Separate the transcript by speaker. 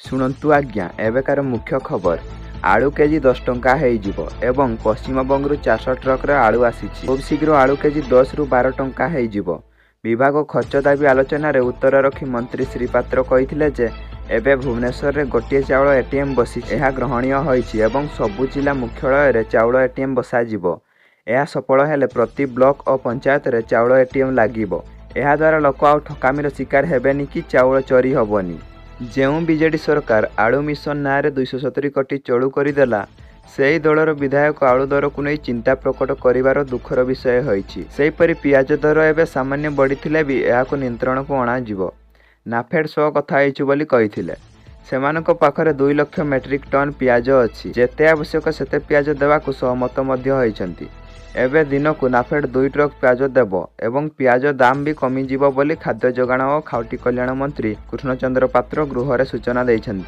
Speaker 1: शुणु आज्ञा एवेकार मुख्य खबर आलू केजी 10 टंका होइजिबो एवं पश्चिमबंगरू 400 ट्रक आलू आसी खूब शीघ्र आलू केजी 10 रु 12 टंका होइजिबो। विभाग खर्च दाबी आलोचन उत्तर रखी मंत्री श्री पात्र कहिथिले जे एबे भुवनेश्वर रे गोटे चाउल एटीएम बसी यह ग्रहणीय होइछि एवं सबु जिला मुख्यालय रे चाउल एटीएम बसा जिवो। यह सफल हेले प्रति ब्लॉक और पंचायत रे चाउल एटीएम लागिबो। यह द्वारा लोक आउ ठकामीर शिकार हेबेनी कि चाउल चोरी होबनी। जेउ बीजेडी सरकार आलू मिशन ना 270 कोटी चोरू करदेला से ही दलर विधायक आलू दर को नहीं चिंता प्रकट करिवार दुखर विषय होइछि। सेहीपरि पियाज दर एवं सामान्य बढ़ी भी यह नियंत्रण को अणाजिवो। नाफेड सह कथा होइछु बोली कहिथिले। सेमानक पाखरे 2 लाख मेट्रिक टन पियाज अछि। जेते आवश्यक सेते पियाज देवाकू सहमत मध्य होइछन्ति। एबे दिन को नाफेड 2 ट्रक पियाज देव एवं पियाज दाम भी कमिजिवो बोली खाद्य जोगाण और खाउटी कल्याण मंत्री कृष्णचंद्र पात्र गृह सूचना दैछन्ति।